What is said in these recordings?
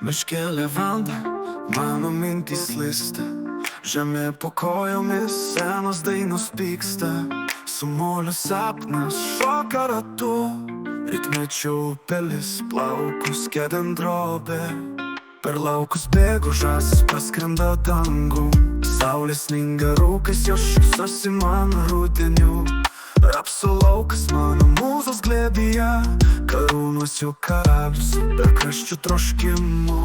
Miške levanda, mano mintys lysta, žemė po kojomis senos dainos pyksta. Sumolio sapnas šoka ratu, rytmečio upelis plaukus kedant drobė. Per laukus bėgu žąsis paskrenda dangų, saulės sninga rūkas, jos šypsosi man rudeniu. Rapsų laukas mano mūzos glėbyje, karūnos jų karalius per kraščių troškimų.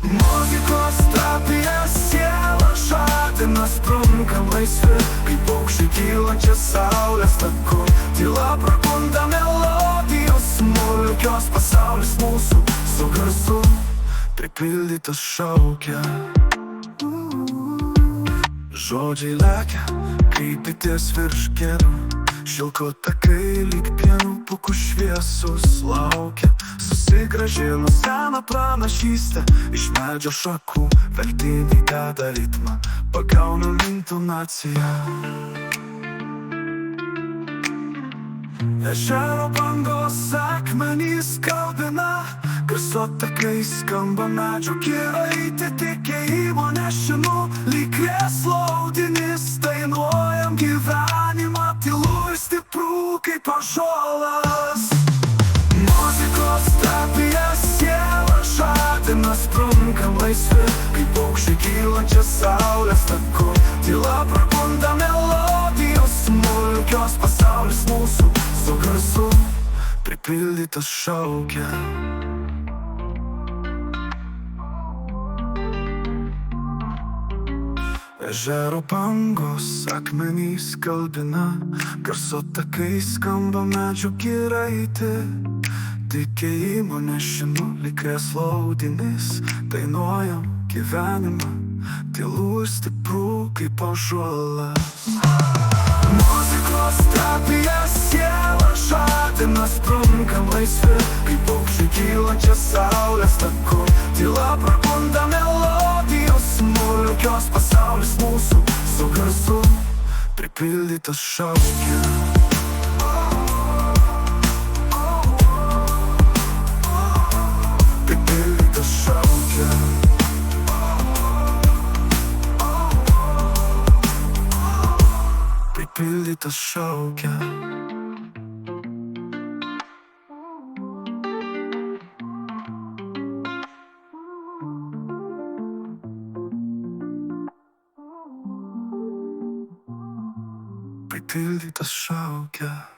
Muzikos terapija sielą žadina, sprunkam laisvi, kaip paukščiai kylančią saulės taku. Tyla prabunda melodijos smulkios, pasaulis mūsų su garsu pripildytas šaukia. Žodžiai lekia, kaip bitės virš kelių, šilko takai lyg pienų pūkų šviesus laukia. Susigrąžino seną pranašystę iš medžio šakų, veltiniai deda ritmą, pagauna intonaciją. Ežero bangos akmenys kalbina, garso takai skamba medžio kirai, tikėjimo nešinu lyg krėslo audinys. Dainuojam gyvenimą tylu ir stipru kaip ąžuolas. Muzikos terapija sielą žadina, sprunkam laisvi, kaip paukščiai kylančią saulės taku. Tyla prabunda melodijos smulkios, pasaulis mūsų su garsu pripildytas šaukia. Ežero bangos akmenys kalbina, garso takai skamba medžio kiraitė. Tikėjimo nešinu lyg krėslo audinys. Dainuojam gyvenimą tylu ir stipru kaip ąžuolas. Muzikos terapija sielą žadina, sprunkam laisvi, kaip paukščiai kylančią saulės taku. Tyla prabunda melodijos smulkios, pasaulis mūsų su garsu pripildytas šaukia. Pripildytas šaukia. Pripildytas šaukia. Pripildytas šaukia.